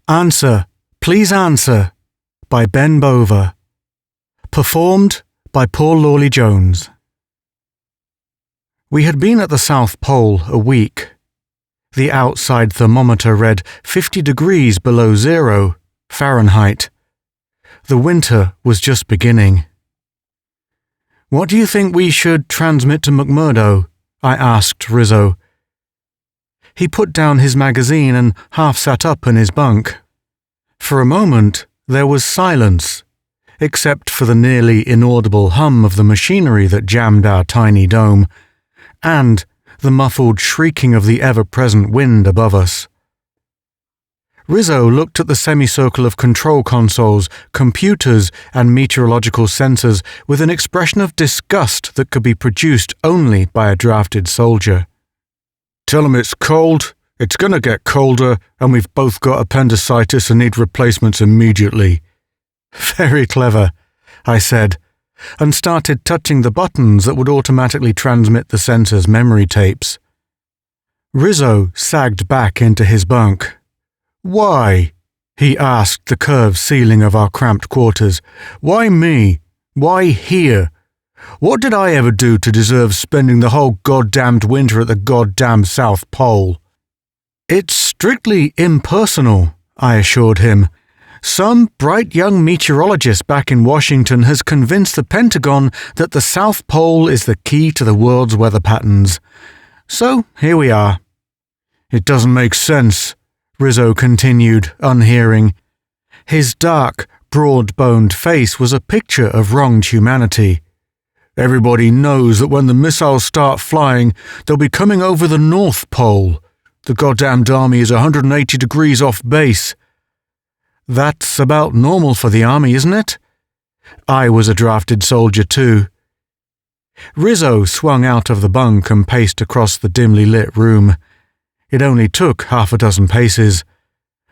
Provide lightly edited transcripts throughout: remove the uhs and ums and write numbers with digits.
Answer, Please Answer by Ben Bova. Performed by Paul Lawley Jones. We had been at the South Pole a week. The outside thermometer read 50 degrees below zero, Fahrenheit. The winter was just beginning. "What do you think we should transmit to McMurdo?" I asked Rizzo. He put down his magazine and half sat up in his bunk. For a moment, there was silence, except for the nearly inaudible hum of the machinery that jammed our tiny dome, and the muffled shrieking of the ever-present wind above us. Rizzo looked at the semicircle of control consoles, computers, and meteorological sensors with an expression of disgust that could be produced only by a drafted soldier. "Tell them it's cold, it's going to get colder, and we've both got appendicitis and need replacements immediately." "Very clever," I said, and started touching the buttons that would automatically transmit the sensor's memory tapes. Rizzo sagged back into his bunk. "Why?" he asked the curved ceiling of our cramped quarters. "Why me? Why here? What did I ever do to deserve spending the whole goddamned winter at the goddamn South Pole?" "It's strictly impersonal," I assured him. "Some bright young meteorologist back in Washington has convinced the Pentagon that the South Pole is the key to the world's weather patterns. So here we are." "It doesn't make sense," Rizzo continued, unhearing. His dark, broad-boned face was a picture of wronged humanity. "Everybody knows that when the missiles start flying, they'll be coming over the North Pole. The goddamned army is 180 degrees off base." "That's about normal for the army, isn't it?" I was a drafted soldier too. Rizzo swung out of the bunk and paced across the dimly lit room. It only took half a dozen paces.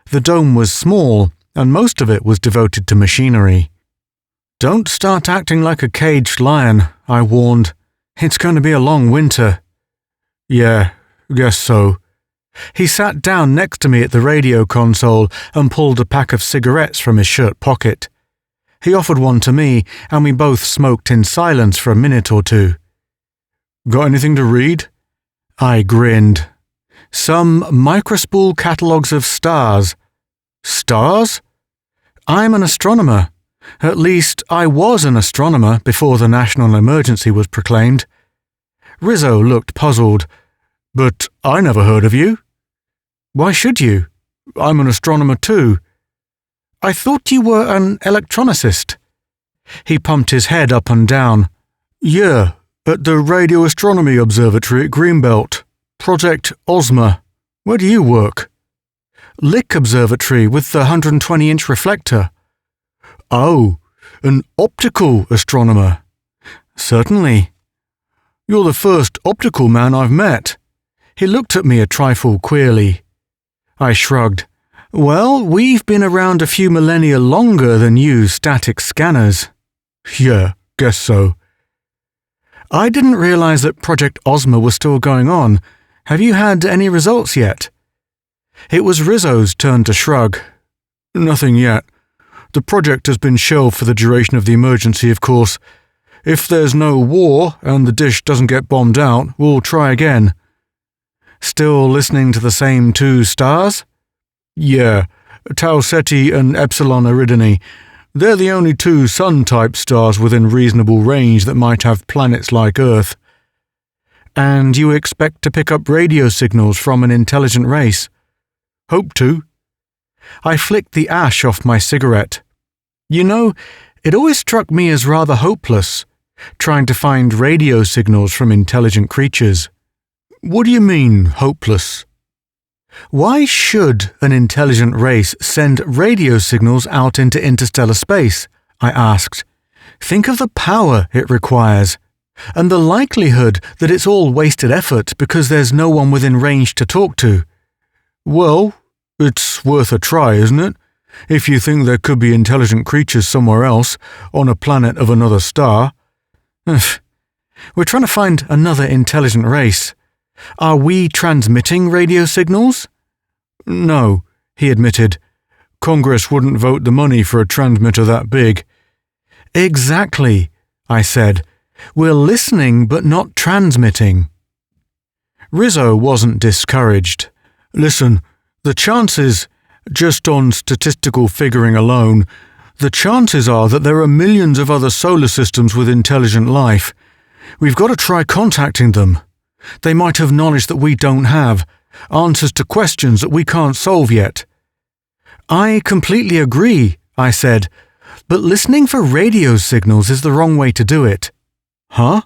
The dome was small, and most of it was devoted to machinery. "Don't start acting like a caged lion," I warned. "It's going to be a long winter." "Yeah, guess so." He sat down next to me at the radio console and pulled a pack of cigarettes from his shirt pocket. He offered one to me, and we both smoked in silence for a minute or two. "Got anything to read?" I grinned. "Some microspool catalogues of stars." "Stars?" "I'm an astronomer. At least, I was an astronomer before the national emergency was proclaimed." Rizzo looked puzzled. "But I never heard of you." "Why should you? I'm an astronomer too." "I thought you were an electronicist." He pumped his head up and down. "Yeah, at the Radio Astronomy Observatory at Greenbelt. Project Ozma. Where do you work?" "Lick Observatory with the 120-inch reflector." "Oh, an optical astronomer." "Certainly." "You're the first optical man I've met." He looked at me a trifle queerly. I shrugged. "Well, we've been around a few millennia longer than you static scanners." "Yeah, guess so." "I didn't realize that Project Ozma was still going on. Have you had any results yet?" It was Rizzo's turn to shrug. "Nothing yet. The project has been shelved for the duration of the emergency, of course. If there's no war and the dish doesn't get bombed out, we'll try again." "Still listening to the same two stars?" "Yeah, Tau Ceti and Epsilon Eridani. They're the only two Sun-type stars within reasonable range that might have planets like Earth." "And you expect to pick up radio signals from an intelligent race?" "Hope to." I flicked the ash off my cigarette. "You know, it always struck me as rather hopeless, trying to find radio signals from intelligent creatures." "What do you mean, hopeless?" "Why should an intelligent race send radio signals out into interstellar space?" I asked. "Think of the power it requires, and the likelihood that it's all wasted effort because there's no one within range to talk to." "Well, it's worth a try, isn't it? If you think there could be intelligent creatures somewhere else, on a planet of another star." "We're trying to find another intelligent race. Are we transmitting radio signals?" "No," he admitted. Congress wouldn't vote the money for a transmitter that big. Exactly, I said. We're listening but not transmitting. Rizzo wasn't discouraged. Listen, the chances, just on statistical figuring alone, the chances are that there are millions of other solar systems with intelligent life. We've got to try contacting them. They might have knowledge that we don't have, answers to questions that we can't solve yet. I completely agree, I said, but listening for radio signals is the wrong way to do it. Huh?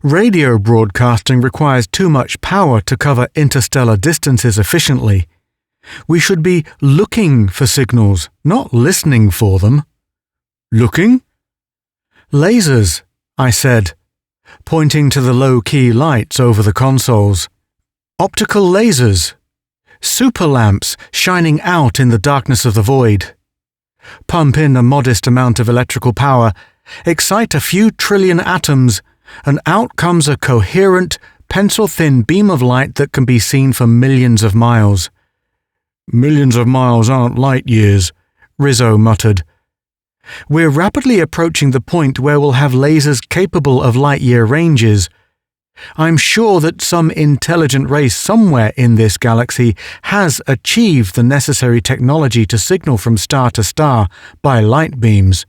Radio broadcasting requires too much power to cover interstellar distances efficiently. We should be looking for signals, not listening for them. Looking? Lasers, I said, pointing to the low-key lights over the consoles. Optical lasers. Super lamps shining out in the darkness of the void. Pump in a modest amount of electrical power, excite a few trillion atoms, and out comes a coherent, pencil-thin beam of light that can be seen for millions of miles. Millions of miles aren't light years, Rizzo muttered. We're rapidly approaching the point where we'll have lasers capable of light-year ranges. I'm sure that some intelligent race somewhere in this galaxy has achieved the necessary technology to signal from star to star by light beams.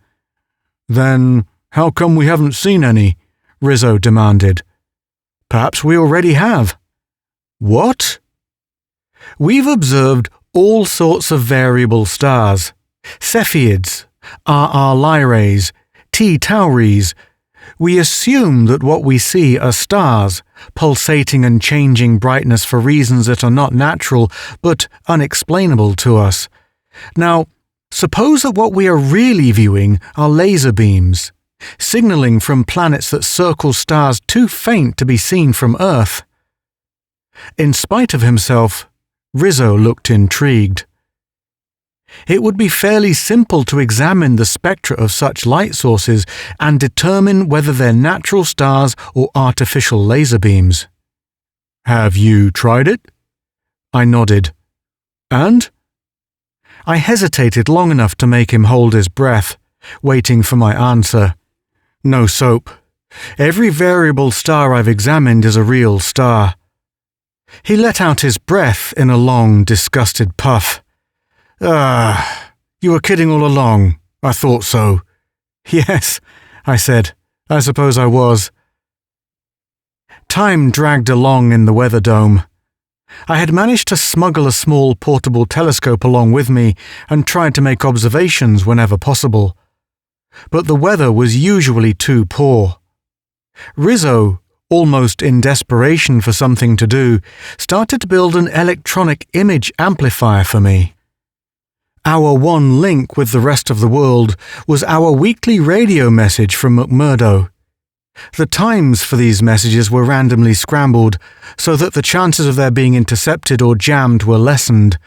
Then how come we haven't seen any? Rizzo demanded. Perhaps we already have. What? We've observed all sorts of variable stars. Cepheids, RR Lyrae, T Tauris. We assume that what we see are stars, pulsating and changing brightness for reasons that are not natural but unexplainable to us. Now, suppose that what we are really viewing are laser beams, signaling from planets that circle stars too faint to be seen from Earth. In spite of himself, Rizzo looked intrigued. It would be fairly simple to examine the spectra of such light sources and determine whether they're natural stars or artificial laser beams. Have you tried it? I nodded. And? I hesitated long enough to make him hold his breath, waiting for my answer. No soap. Every variable star I've examined is a real star. He let out his breath in a long, disgusted puff. You were kidding all along. I thought so. Yes, I said. I suppose I was. Time dragged along in the weather dome. I had managed to smuggle a small portable telescope along with me and tried to make observations whenever possible. But the weather was usually too poor. Rizzo, almost in desperation for something to do, started to build an electronic image amplifier for me. Our one link with the rest of the world was our weekly radio message from McMurdo. The times for these messages were randomly scrambled so that the chances of their being intercepted or jammed were lessened,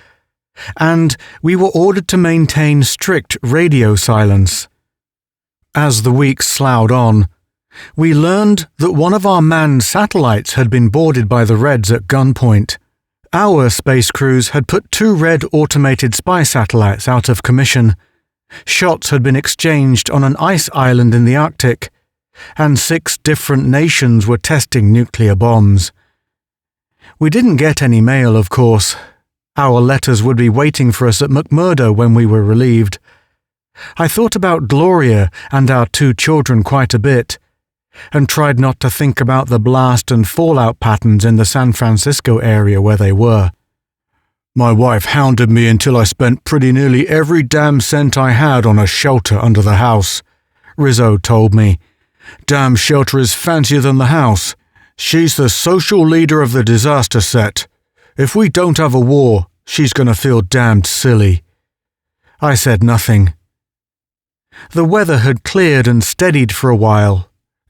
and we were ordered to maintain strict radio silence. As the weeks sloughed on, we learned that one of our manned satellites had been boarded by the Reds at gunpoint. Our space crews had put 2 Red automated spy satellites out of commission. Shots had been exchanged on an ice island in the Arctic, and 6 different nations were testing nuclear bombs. We didn't get any mail, of course. Our letters would be waiting for us at McMurdo when we were relieved. I thought about Gloria and our 2 children quite a bit, and tried not to think about the blast and fallout patterns in the San Francisco area where they were. My wife hounded me until I spent pretty nearly every damn cent I had on a shelter under the house, Rizzo told me. Damn shelter is fancier than the house. She's the social leader of the disaster set. If we don't have a war, she's going to feel damned silly. I said nothing. The weather had cleared and steadied for a while.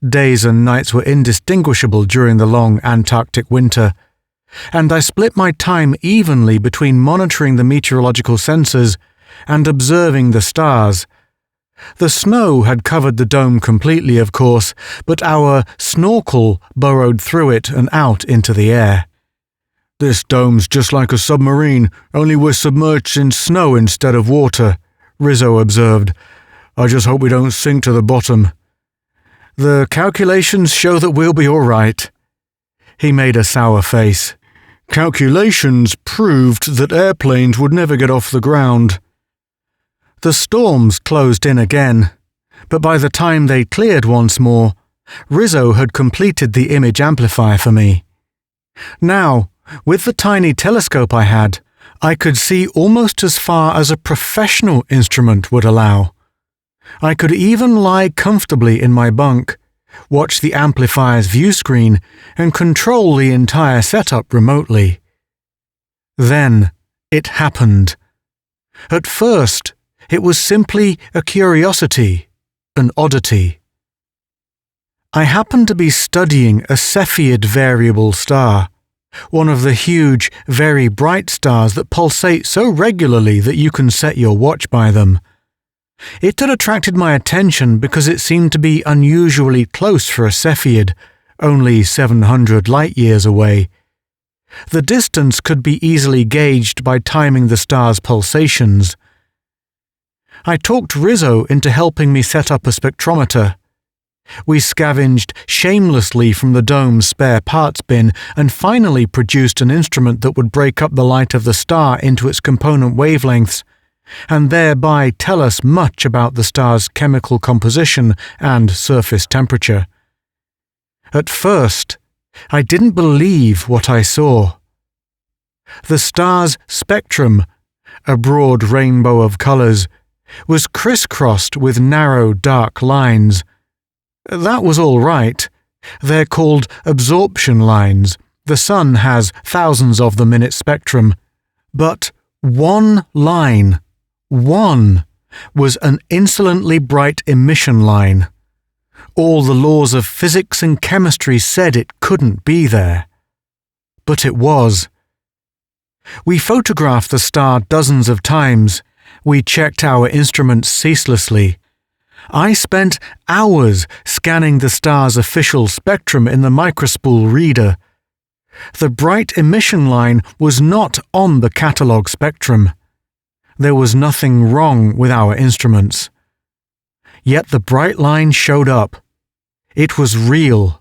Days and nights were indistinguishable during the long Antarctic winter, and I split my time evenly between monitoring the meteorological sensors and observing the stars. The snow had covered the dome completely, of course, but our snorkel burrowed through it and out into the air. "This dome's just like a submarine, only we're submerged in snow instead of water," Rizzo observed. "I just hope we don't sink to the bottom." "The calculations show that we'll be all right." He made a sour face. "Calculations proved that airplanes would never get off the ground." The storms closed in again, but by the time they cleared once more, Rizzo had completed the image amplifier for me. Now, with the tiny telescope I had, I could see almost as far as a professional instrument would allow. I could even lie comfortably in my bunk, watch the amplifier's view screen, and control the entire setup remotely. Then it happened. At first, it was simply a curiosity, an oddity. I happened to be studying a Cepheid variable star, one of the huge, very bright stars that pulsate so regularly that you can set your watch by them. It had attracted my attention because it seemed to be unusually close for a Cepheid, only 700 light-years away. The distance could be easily gauged by timing the star's pulsations. I talked Rizzo into helping me set up a spectrometer. We scavenged shamelessly from the dome's spare parts bin and finally produced an instrument that would break up the light of the star into its component wavelengths, and thereby tell us much about the star's chemical composition and surface temperature. At first, I didn't believe what I saw. The star's spectrum, a broad rainbow of colors, was crisscrossed with narrow, dark lines. That was all right. They're called absorption lines. The sun has thousands of them in its spectrum. But one line, was an insolently bright emission line. All the laws of physics and chemistry said it couldn't be there. But it was. We photographed the star dozens of times. We checked our instruments ceaselessly. I spent hours scanning the star's official spectrum in the microspool reader. The bright emission line was not on the catalog spectrum. There was nothing wrong with our instruments. Yet the bright line showed up. It was real.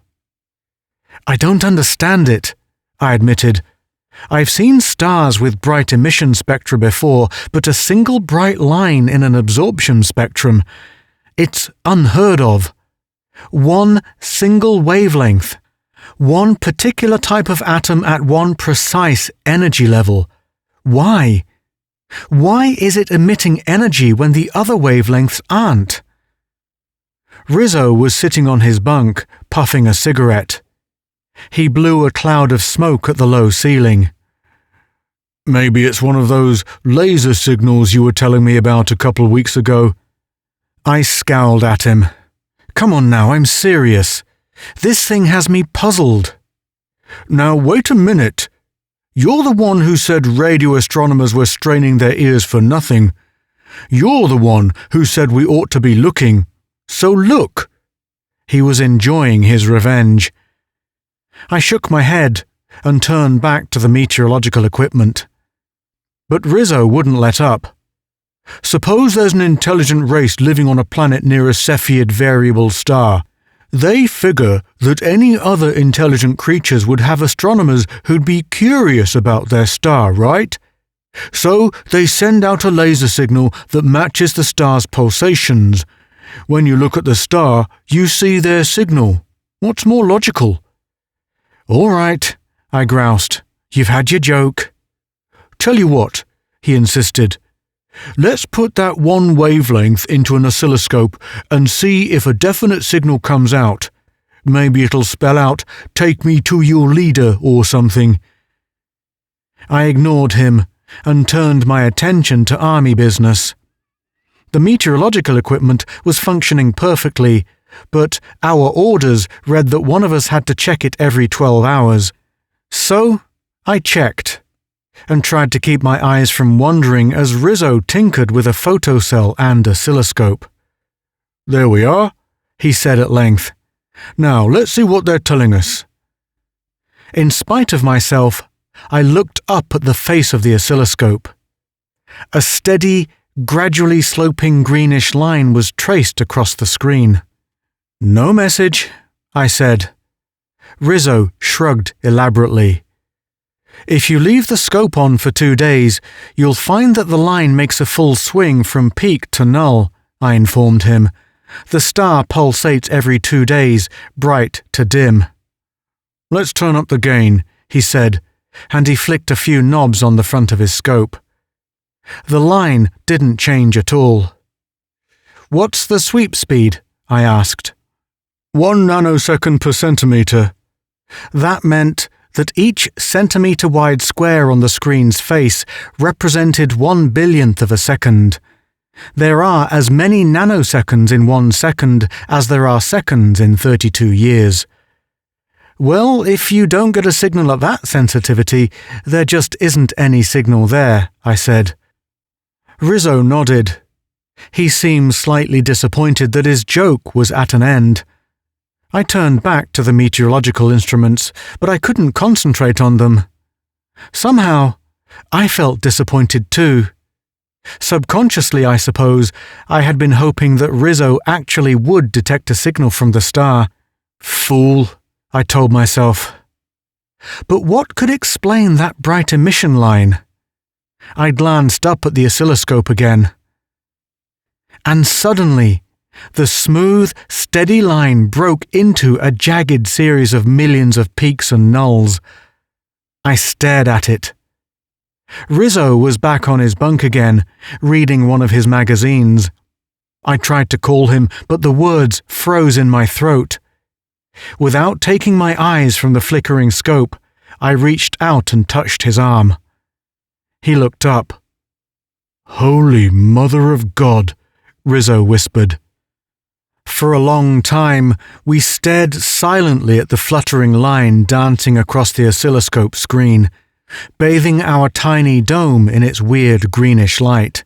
"I don't understand it," I admitted. "I've seen stars with bright emission spectra before, but a single bright line in an absorption spectrum, it's unheard of. One single wavelength, one particular type of atom at one precise energy level. Why? Why is it emitting energy when the other wavelengths aren't?" Rizzo was sitting on his bunk, puffing a cigarette. He blew a cloud of smoke at the low ceiling. "Maybe it's one of those laser signals you were telling me about a couple weeks ago." I scowled at him. "Come on now, I'm serious. This thing has me puzzled." "Now wait a minute. You're the one who said radio astronomers were straining their ears for nothing. You're the one who said we ought to be looking. So look." He was enjoying his revenge. I shook my head and turned back to the meteorological equipment. But Rizzo wouldn't let up. "Suppose there's an intelligent race living on a planet near a Cepheid variable star. They figure that any other intelligent creatures would have astronomers who'd be curious about their star, right? So they send out a laser signal that matches the star's pulsations. When you look at the star, you see their signal. What's more logical?" "All right," I groused. "You've had your joke." "Tell you what," he insisted. "Let's put that one wavelength into an oscilloscope and see if a definite signal comes out. Maybe it'll spell out, 'Take me to your leader' or something." I ignored him and turned my attention to army business. The meteorological equipment was functioning perfectly, but our orders read that one of us had to check it every 12 hours. So I checked, and tried to keep my eyes from wandering as Rizzo tinkered with a photocell and oscilloscope. "There we are," he said at length. "Now let's see what they're telling us." In spite of myself, I looked up at the face of the oscilloscope. A steady, gradually sloping greenish line was traced across the screen. "No message," I said. Rizzo shrugged elaborately. "If you leave the scope on for 2 days, you'll find that the line makes a full swing from peak to null," I informed him. "The star pulsates every 2 days, bright to dim." "Let's turn up the gain," he said, and he flicked a few knobs on the front of his scope. The line didn't change at all. "What's the sweep speed?" I asked. 1 nanosecond per centimeter. That meant that each centimeter-wide square on the screen's face represented 1/1000th of a second. There are as many nanoseconds in 1 second as there are seconds in 32 years. "Well, if you don't get a signal at that sensitivity, there just isn't any signal there," I said. Rizzo nodded. He seemed slightly disappointed that his joke was at an end. I turned back to the meteorological instruments, but I couldn't concentrate on them. Somehow, I felt disappointed too. Subconsciously, I suppose, I had been hoping that Rizzo actually would detect a signal from the star. Fool, I told myself. But what could explain that bright emission line? I glanced up at the oscilloscope again. And suddenly, the smooth, steady line broke into a jagged series of millions of peaks and nulls. I stared at it. Rizzo was back on his bunk again, reading one of his magazines. I tried to call him, but the words froze in my throat. Without taking my eyes from the flickering scope, I reached out and touched his arm. He looked up. "Holy Mother of God," Rizzo whispered. For a long time, we stared silently at the fluttering line dancing across the oscilloscope screen, bathing our tiny dome in its weird greenish light.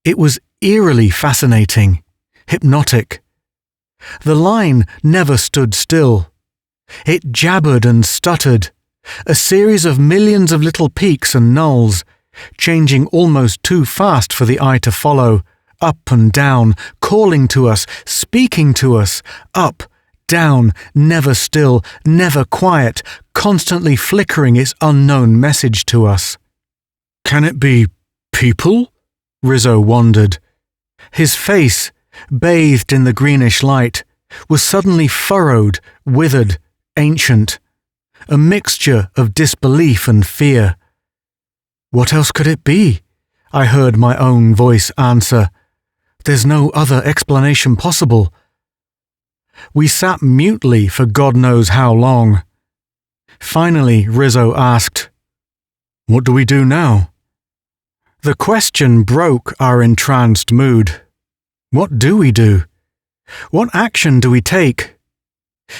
It was eerily fascinating, hypnotic. The line never stood still. It jabbered and stuttered, a series of millions of little peaks and nulls, changing almost too fast for the eye to follow, up and down, calling to us, speaking to us, up, down, never still, never quiet, constantly flickering its unknown message to us. "Can it be people?" Rizzo wondered. His face, bathed in the greenish light, was suddenly furrowed, withered, ancient, a mixture of disbelief and fear. "What else could it be?" I heard my own voice answer. "There's no other explanation possible." We sat mutely for God knows how long. Finally, Rizzo asked, "What do we do now?" The question broke our entranced mood. What do we do? What action do we take?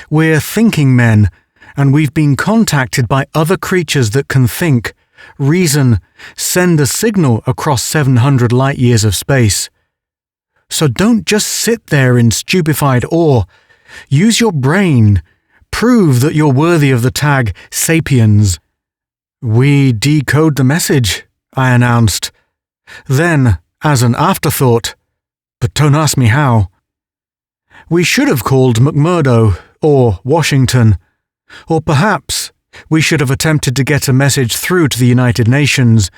We're thinking men, and we've been contacted by other creatures that can think, reason, send a signal across 700 light-years of space. So don't just sit there in stupefied awe. Use your brain. Prove that you're worthy of the tag Sapiens. "We decode the message," I announced. Then, as an afterthought, but don't ask me how. We should have called McMurdo or Washington, or perhaps we should have attempted to get a message through to the United Nations,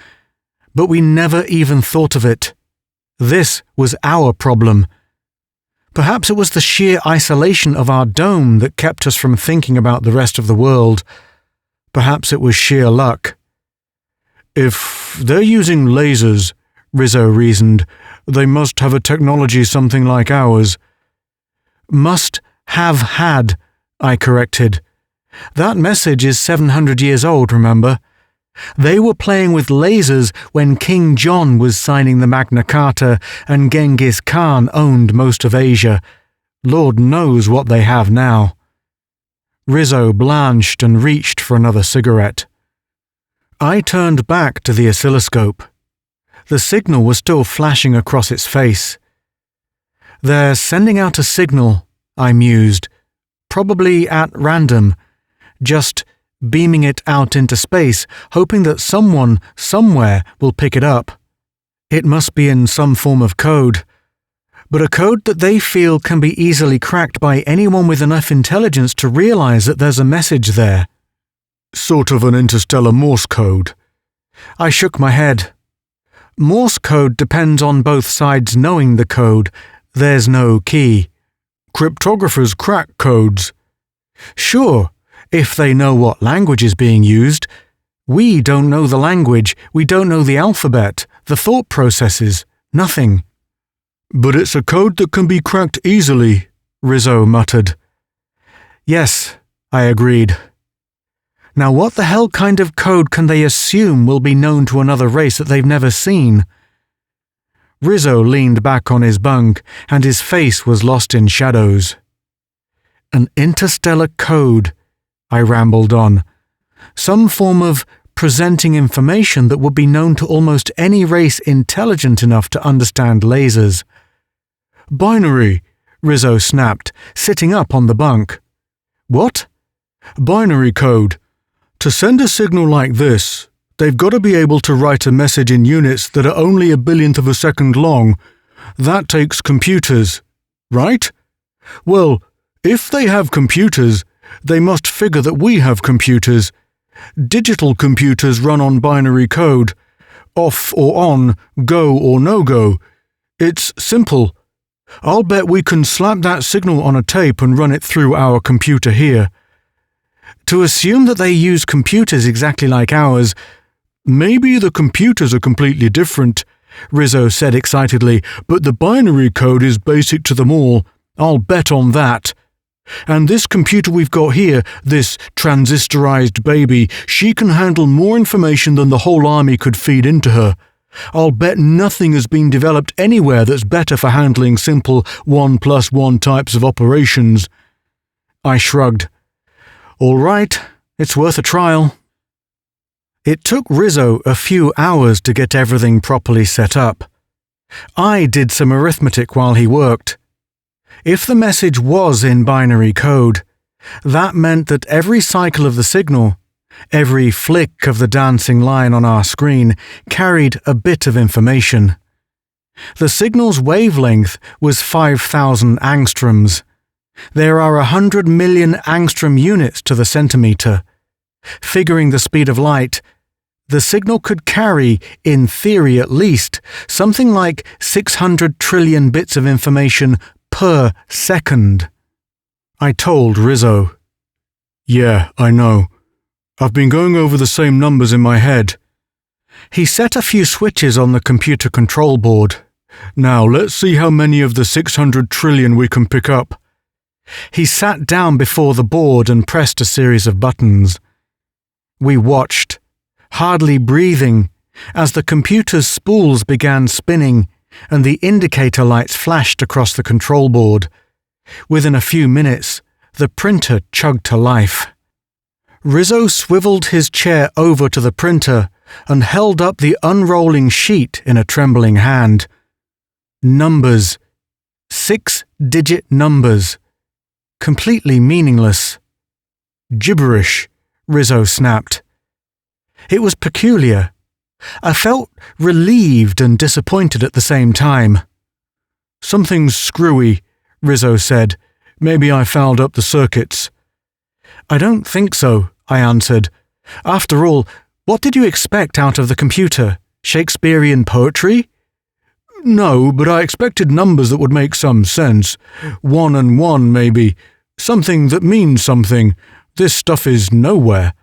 but we never even thought of it. This was our problem. Perhaps it was the sheer isolation of our dome that kept us from thinking about the rest of the world. Perhaps it was sheer luck. "If they're using lasers," Rizzo reasoned, "they must have a technology something like ours." "Must have had," I corrected. "That message is 700 years old, remember? They were playing with lasers when King John was signing the Magna Carta and Genghis Khan owned most of Asia. Lord knows what they have now." Rizzo blanched and reached for another cigarette. I turned back to the oscilloscope. The signal was still flashing across its face. "They're sending out a signal," I mused, "probably at random, just beaming it out into space, hoping that someone, somewhere, will pick it up. It must be in some form of code, but a code that they feel can be easily cracked by anyone with enough intelligence to realize that there's a message there. Sort of an interstellar Morse code. I shook my head. Morse code depends on both sides knowing the code. There's no key. Cryptographers crack codes. Sure, if they know what language is being used. We don't know the language, we don't know the alphabet, the thought processes, nothing. But it's a code that can be cracked easily, Rizzo muttered. Yes, I agreed. Now what the hell kind of code can they assume will be known to another race that they've never seen? Rizzo leaned back on his bunk, and his face was lost in shadows. An interstellar code, I rambled on. Some form of presenting information that would be known to almost any race intelligent enough to understand lasers. Binary, Rizzo snapped, sitting up on the bunk. What? Binary code. To send a signal like this, they've got to be able to write a message in units that are only a billionth of a second long. That takes computers, right? Well, if they have computers, they must figure that we have computers. Digital computers run on binary code. Off or on, go or no go. It's simple. I'll bet we can slap that signal on a tape and run it through our computer here. To assume that they use computers exactly like ours, maybe the computers are completely different, Rizzo said excitedly, but the binary code is basic to them all. I'll bet on that. And this computer we've got here, this transistorized baby, she can handle more information than the whole army could feed into her. I'll bet nothing has been developed anywhere that's better for handling simple 1+1 types of operations. I shrugged. All right, it's worth a trial. It took Rizzo a few hours to get everything properly set up. I did some arithmetic while he worked. If the message was in binary code, that meant that every cycle of the signal, every flick of the dancing line on our screen, carried a bit of information. The signal's wavelength was 5,000 angstroms. There are 100 million angstrom units to the centimeter. Figuring the speed of light, the signal could carry, in theory at least, something like 600 trillion bits of information per second. I told Rizzo. Yeah, I know. I've been going over the same numbers in my head. He set a few switches on the computer control board. Now let's see how many of the 600 trillion we can pick up. He sat down before the board and pressed a series of buttons. We watched, hardly breathing, as the computer's spools began spinning and the indicator lights flashed across the control board. Within a few minutes, the printer chugged to life. Rizzo swiveled his chair over to the printer and held up the unrolling sheet in a trembling hand. Numbers. 6-digit numbers. Completely meaningless. Gibberish, Rizzo snapped. It was peculiar. I felt relieved and disappointed at the same time. Something's screwy, Rizzo said. Maybe I fouled up the circuits. I don't think so, I answered. After all, what did you expect out of the computer? Shakespearean poetry? No, but I expected numbers that would make some sense. 1 and 1, maybe. Something that means something. This stuff is nowhere.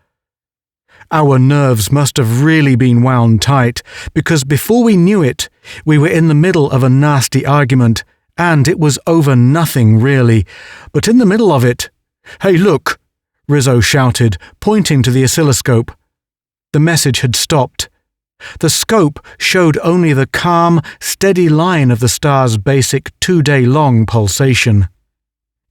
Our nerves must have really been wound tight, because before we knew it, we were in the middle of a nasty argument, and it was over nothing really. But in the middle of it, "Hey, look!" Rizzo shouted, pointing to the oscilloscope. The message had stopped. The scope showed only the calm, steady line of the star's basic 2-day-long pulsation.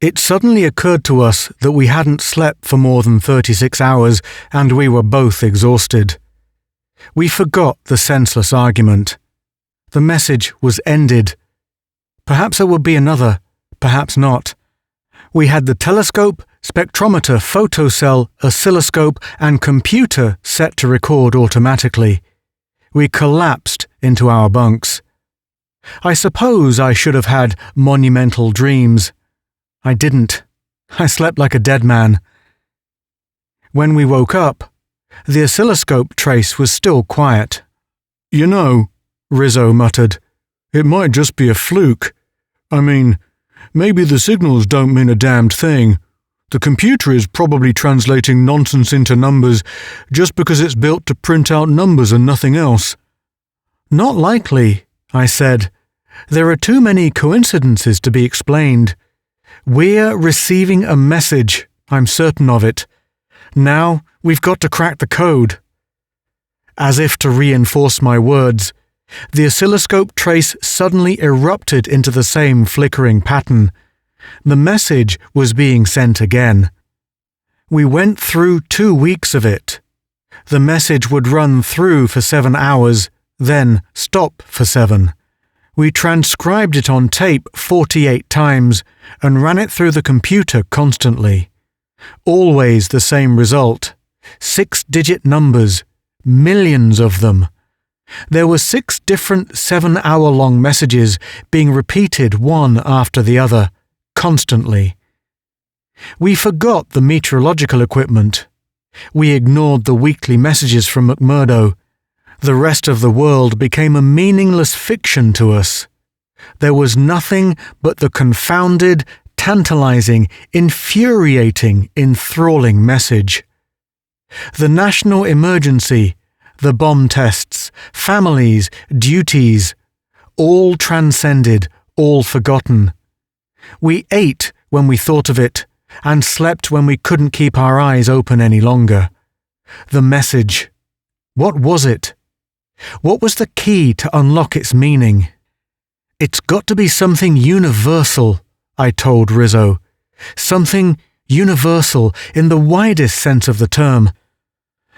It suddenly occurred to us that we hadn't slept for more than 36 hours, and we were both exhausted. We forgot the senseless argument. The message was ended. Perhaps there would be another, perhaps not. We had the telescope, spectrometer, photocell, oscilloscope, and computer set to record automatically. We collapsed into our bunks. I suppose I should have had monumental dreams. I didn't. I slept like a dead man. When we woke up, the oscilloscope trace was still quiet. "You know," Rizzo muttered, "it might just be a fluke. I mean, maybe the signals don't mean a damned thing. The computer is probably translating nonsense into numbers just because it's built to print out numbers and nothing else." "Not likely," I said. "There are too many coincidences to be explained. We're receiving a message, I'm certain of it. Now we've got to crack the code." As if to reinforce my words, the oscilloscope trace suddenly erupted into the same flickering pattern. The message was being sent again. We went through 2 weeks of it. The message would run through for 7 hours, then stop for 7. We transcribed it on tape 48 times and ran it through the computer constantly. Always the same result. 6-digit numbers, millions of them. There were 6 different 7-hour-long messages being repeated one after the other, constantly. We forgot the meteorological equipment. We ignored the weekly messages from McMurdo. The rest of the world became a meaningless fiction to us. There was nothing but the confounded, tantalizing, infuriating, enthralling message. The national emergency, the bomb tests, families, duties, all transcended, all forgotten. We ate when we thought of it, and slept when we couldn't keep our eyes open any longer. The message. What was it? What was the key to unlock its meaning? "It's got to be something universal," I told Rizzo. "Something universal in the widest sense of the term."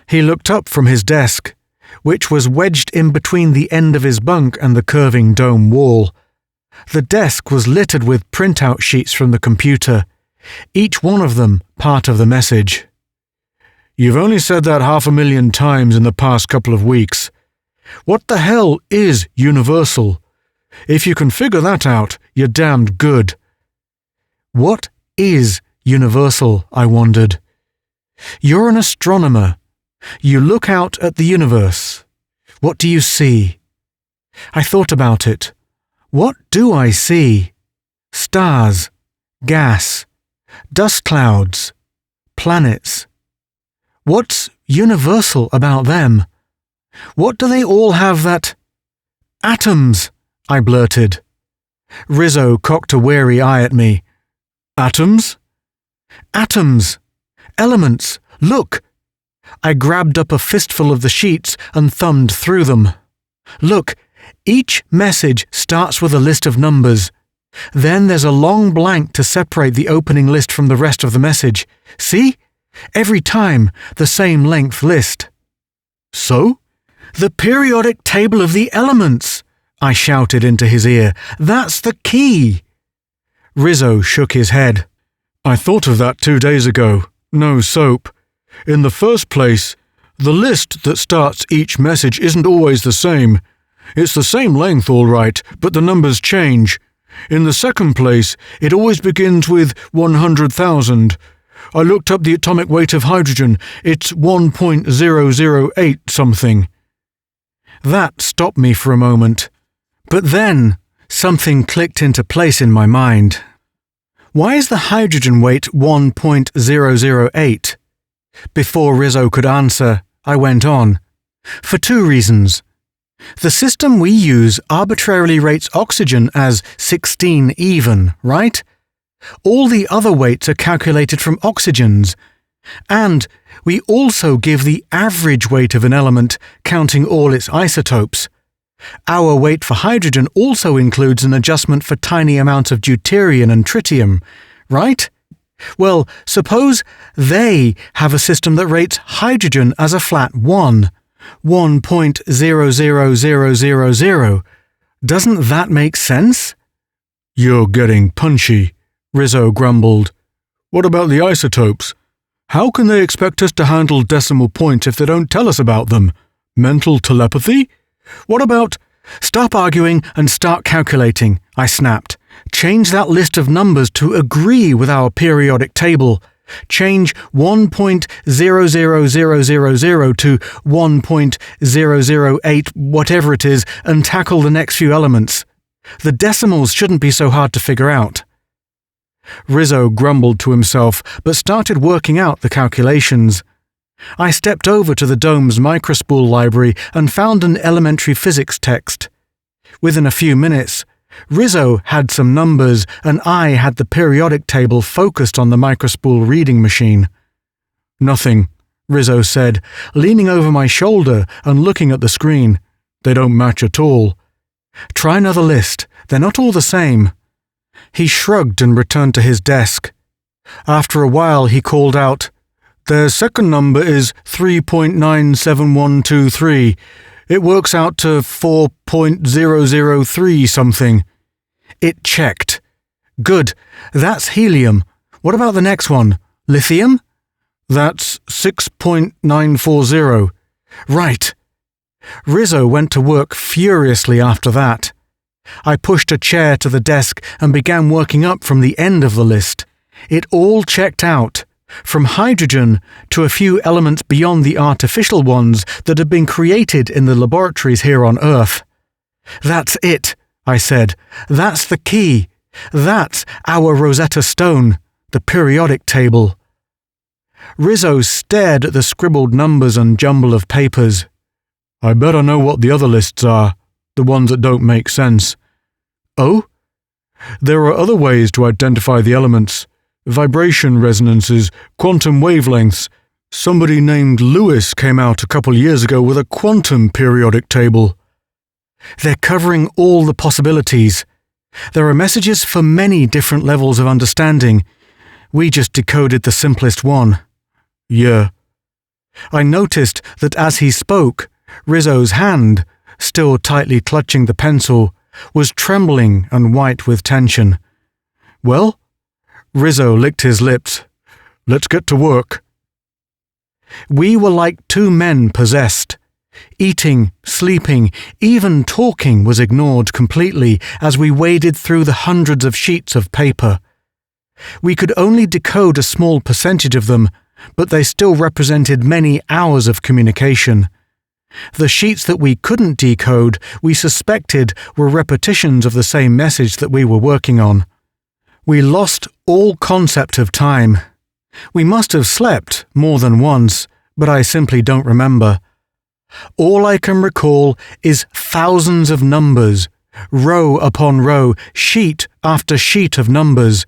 He looked up from his desk, which was wedged in between the end of his bunk and the curving dome wall. The desk was littered with printout sheets from the computer, each one of them part of the message. "You've only said that 500,000 times in the past couple of weeks. What the hell is universal? If you can figure that out, you're damned good." "What is universal?" I wondered. "You're an astronomer. You look out at the universe. What do you see?" I thought about it. What do I see? Stars, gas, dust clouds, planets. What's universal about them? What do they all have that... "Atoms," I blurted. Rizzo cocked a wary eye at me. "Atoms?" "Atoms. Elements. Look." I grabbed up a fistful of the sheets and thumbed through them. "Look, each message starts with a list of numbers. Then there's a long blank to separate the opening list from the rest of the message. See? Every time, the same length list." "So?" "The periodic table of the elements," I shouted into his ear. "That's the key." Rizzo shook his head. "I thought of that 2 days ago. No soap. In the first place, the list that starts each message isn't always the same. It's the same length, all right, but the numbers change. In the second place, it always begins with 100,000. I looked up the atomic weight of hydrogen. It's 1.008 something. That stopped me for a moment. But then, something clicked into place in my mind. Why is the hydrogen weight 1.008? Before Rizzo could answer, I went on. For 2 reasons. The system we use arbitrarily rates oxygen as 16 even, right? All the other weights are calculated from oxygens. And we also give the average weight of an element, counting all its isotopes. Our weight for hydrogen also includes an adjustment for tiny amounts of deuterium and tritium, right? Well, suppose they have a system that rates hydrogen as a flat 1.00000. Doesn't that make sense? "You're getting punchy," Rizzo grumbled. What about the isotopes? How can they expect us to handle decimal points if they don't tell us about them? Mental telepathy? What about— Stop arguing and start calculating, I snapped. Change that list of numbers to agree with our periodic table. Change 1.00000 to 1.008 whatever it is and tackle the next few elements. The decimals shouldn't be so hard to figure out. Rizzo grumbled to himself but started working out the calculations. I stepped over to the dome's microspool library and found an elementary physics text. Within a few minutes, Rizzo had some numbers and I had the periodic table focused on the microspool reading machine. Nothing, Rizzo said, leaning over my shoulder and looking at the screen. They don't match at all. Try another list. They're not all the same. He shrugged and returned to his desk. After a while, he called out, Their second number is 3.97123. It works out to 4.003 something. It checked. Good. That's helium. What about the next one? Lithium? That's 6.940. Right. Rizzo went to work furiously after that. I pushed a chair to the desk and began working up from the end of the list. It all checked out, from hydrogen to a few elements beyond the artificial ones that had been created in the laboratories here on Earth. That's it, I said. That's the key. That's our Rosetta Stone, the periodic table. Rizzo stared at the scribbled numbers and jumble of papers. I better know what the other lists are, the ones that don't make sense. Oh? There are other ways to identify the elements. Vibration resonances, quantum wavelengths. Somebody named Lewis came out a couple years ago with a quantum periodic table. They're covering all the possibilities. There are messages for many different levels of understanding. We just decoded the simplest one. Yeah. I noticed that as he spoke, Rizzo's hand, still tightly clutching the pencil, was trembling and white with tension. Well? Rizzo licked his lips. Let's get to work. We were like two men possessed. Eating, sleeping, even talking was ignored completely as we waded through the hundreds of sheets of paper. We could only decode a small percentage of them, but they still represented many hours of communication. The sheets that we couldn't decode, we suspected were repetitions of the same message that we were working on. We lost all concept of time. We must have slept more than once, but I simply don't remember. All I can recall is thousands of numbers, row upon row, sheet after sheet of numbers,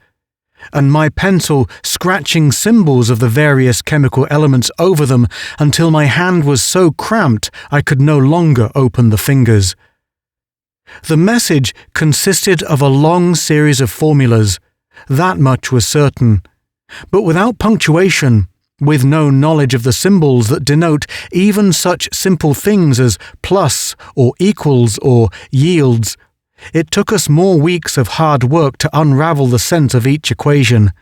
and my pencil scratching symbols of the various chemical elements over them until my hand was so cramped I could no longer open the fingers. The message consisted of a long series of formulas, that much was certain, but without punctuation, with no knowledge of the symbols that denote even such simple things as plus or equals or yields. It took us more weeks of hard work to unravel the sense of each equation.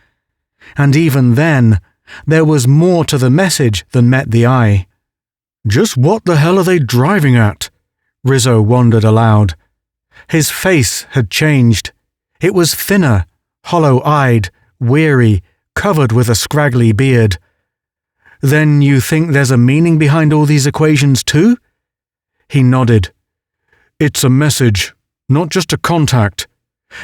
And even then, there was more to the message than met the eye. Just what the hell are they driving at? Rizzo wondered aloud. His face had changed. It was thinner, hollow-eyed, weary, covered with a scraggly beard. Then you think there's a meaning behind all these equations too? He nodded. It's a message. Not just a contact.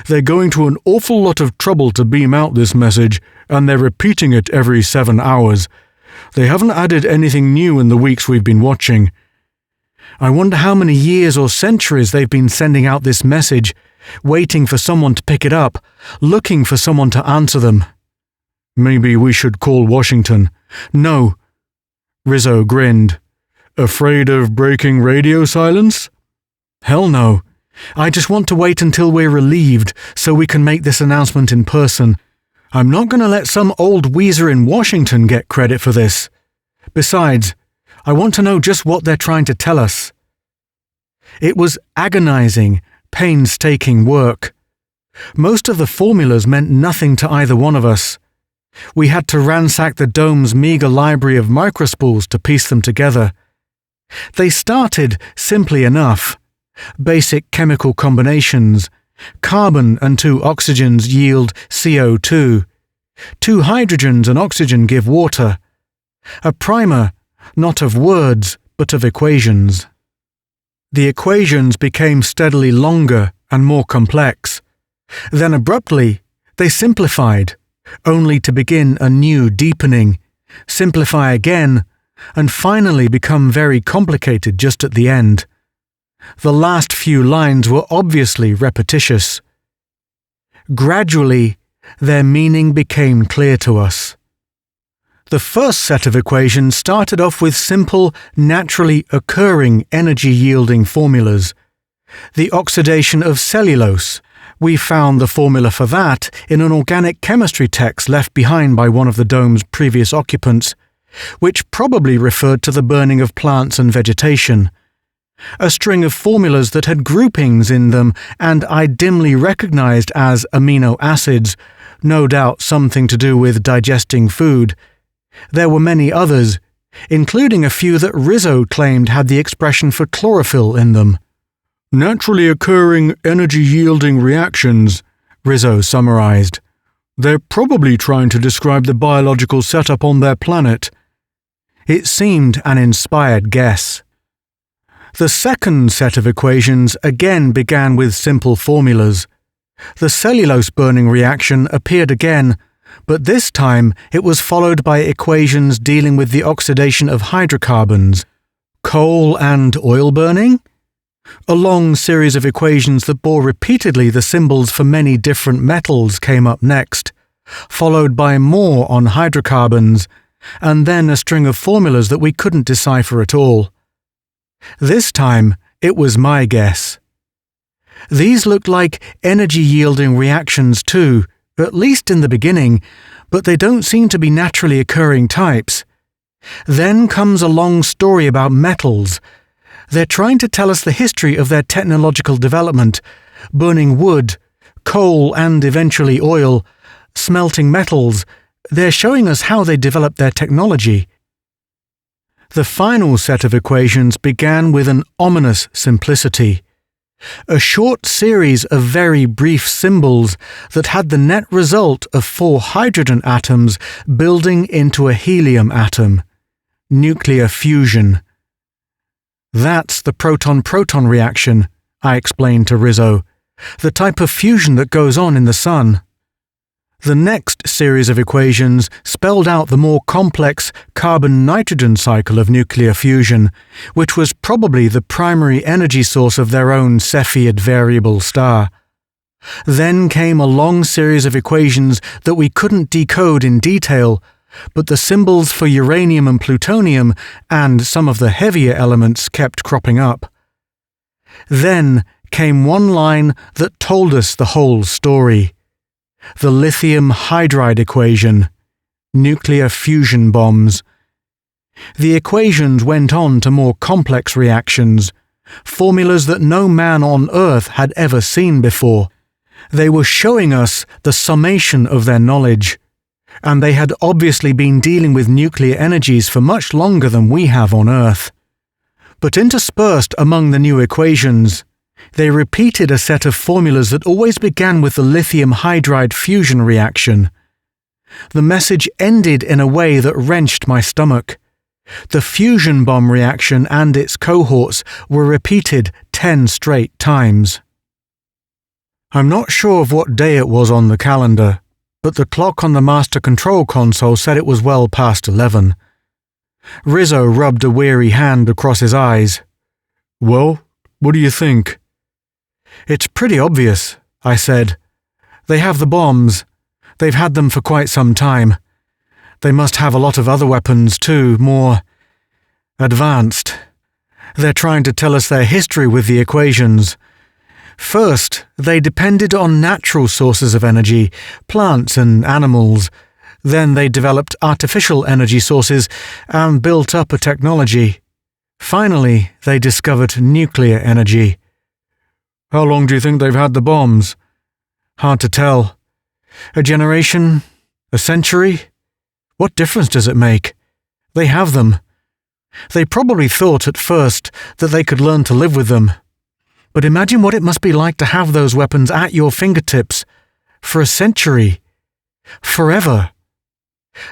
They're going to an awful lot of trouble to beam out this message, and they're repeating it every 7 hours. They haven't added anything new in the weeks we've been watching. I wonder how many years or centuries they've been sending out this message, waiting for someone to pick it up, looking for someone to answer them. Maybe we should call Washington. No. Rizzo grinned. Afraid of breaking radio silence? Hell no. I just want to wait until we're relieved so we can make this announcement in person. I'm not going to let some old Weezer in Washington get credit for this. Besides, I want to know just what they're trying to tell us. It was agonizing, painstaking work. Most of the formulas meant nothing to either one of us. We had to ransack the dome's meager library of microspools to piece them together. They started simply enough. Basic chemical combinations. Carbon and 2 oxygens yield CO2. 2 hydrogens and oxygen give water. A primer, not of words, but of equations. The equations became steadily longer and more complex. Then abruptly, they simplified, only to begin a new deepening, simplify again, and finally become very complicated just at the end. The last few lines were obviously repetitious. Gradually, their meaning became clear to us. The first set of equations started off with simple, naturally occurring energy-yielding formulas. The oxidation of cellulose. We found the formula for that in an organic chemistry text left behind by one of the dome's previous occupants, which probably referred to the burning of plants and vegetation. A string of formulas that had groupings in them and I dimly recognized as amino acids, no doubt something to do with digesting food. There were many others, including a few that Rizzo claimed had the expression for chlorophyll in them. Naturally occurring energy-yielding reactions, Rizzo summarized. They're probably trying to describe the biological setup on their planet. It seemed an inspired guess. The second set of equations again began with simple formulas. The cellulose burning reaction appeared again, but this time it was followed by equations dealing with the oxidation of hydrocarbons. Coal and oil burning? A long series of equations that bore repeatedly the symbols for many different metals came up next, followed by more on hydrocarbons, and then a string of formulas that we couldn't decipher at all. This time, it was my guess. These looked like energy-yielding reactions too, at least in the beginning, but they don't seem to be naturally occurring types. Then comes a long story about metals. They're trying to tell us the history of their technological development, burning wood, coal and eventually oil, smelting metals. They're showing us how they developed their technology. The final set of equations began with an ominous simplicity. A short series of very brief symbols that had the net result of 4 hydrogen atoms building into a helium atom. Nuclear fusion. That's the proton-proton reaction, I explained to Rizzo, the type of fusion that goes on in the sun. The next series of equations spelled out the more complex carbon-nitrogen cycle of nuclear fusion, which was probably the primary energy source of their own Cepheid variable star. Then came a long series of equations that we couldn't decode in detail, but the symbols for uranium and plutonium and some of the heavier elements kept cropping up. Then came one line that told us the whole story. The lithium hydride equation, nuclear fusion bombs. The equations went on to more complex reactions, formulas that no man on Earth had ever seen before. They were showing us the summation of their knowledge, and they had obviously been dealing with nuclear energies for much longer than we have on Earth. But interspersed among the new equations, they repeated a set of formulas that always began with the lithium hydride fusion reaction. The message ended in a way that wrenched my stomach. The fusion bomb reaction and its cohorts were repeated 10 straight times. I'm not sure of what day it was on the calendar, but the clock on the master control console said it was well past 11. Rizzo rubbed a weary hand across his eyes. Well, what do you think? It's pretty obvious, I said. They have the bombs. They've had them for quite some time. They must have a lot of other weapons too, more advanced. They're trying to tell us their history with the equations. First, they depended on natural sources of energy, plants and animals. Then they developed artificial energy sources and built up a technology. Finally, they discovered nuclear energy. How long do you think they've had the bombs? Hard to tell. A generation? A century? What difference does it make? They have them. They probably thought at first that they could learn to live with them. But imagine what it must be like to have those weapons at your fingertips for a century. Forever.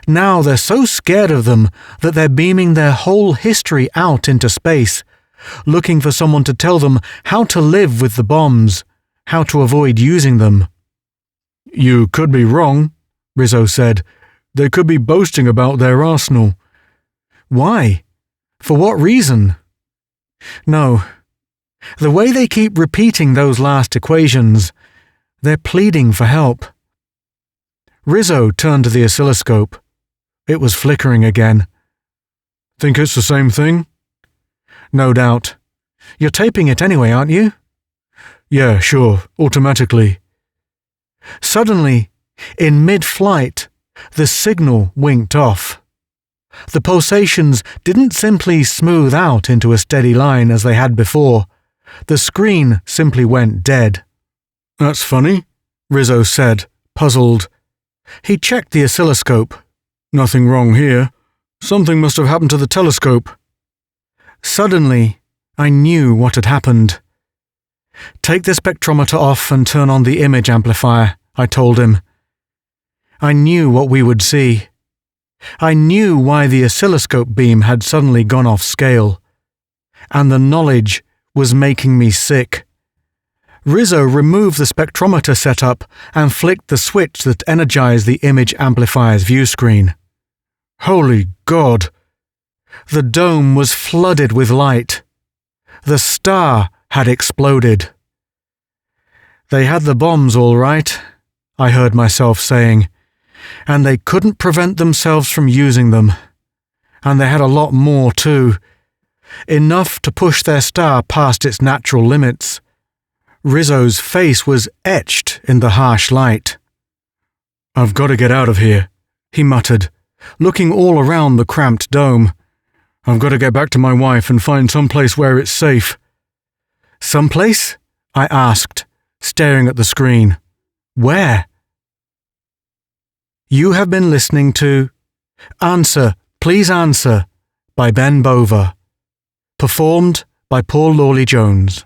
Now they're so scared of them that they're beaming their whole history out into space, looking for someone to tell them how to live with the bombs, how to avoid using them. You could be wrong, Rizzo said. They could be boasting about their arsenal. Why? For what reason? No. The way they keep repeating those last equations, they're pleading for help. Rizzo turned to the oscilloscope. It was flickering again. Think it's the same thing? No doubt. You're taping it anyway, aren't you? Yeah, sure, automatically. Suddenly, in mid-flight, the signal winked off. The pulsations didn't simply smooth out into a steady line as they had before. The screen simply went dead. That's funny, Rizzo said, puzzled. He checked the oscilloscope. Nothing wrong here. Something must have happened to the telescope. Suddenly, I knew what had happened. Take the spectrometer off and turn on the image amplifier, I told him. I knew what we would see. I knew why the oscilloscope beam had suddenly gone off scale. And the knowledge was making me sick. Rizzo removed the spectrometer setup and flicked the switch that energized the image amplifier's view screen. Holy God! The dome was flooded with light. The star had exploded. They had the bombs all right, I heard myself saying, and they couldn't prevent themselves from using them. And they had a lot more too. Enough to push their star past its natural limits. Rizzo's face was etched in the harsh light. I've got to get out of here, he muttered, looking all around the cramped dome. I've got to get back to my wife and find some place where it's safe. Someplace? I asked, staring at the screen. Where? You have been listening to Answer, Please Answer by Ben Bova. Performed by Paul Lawley Jones.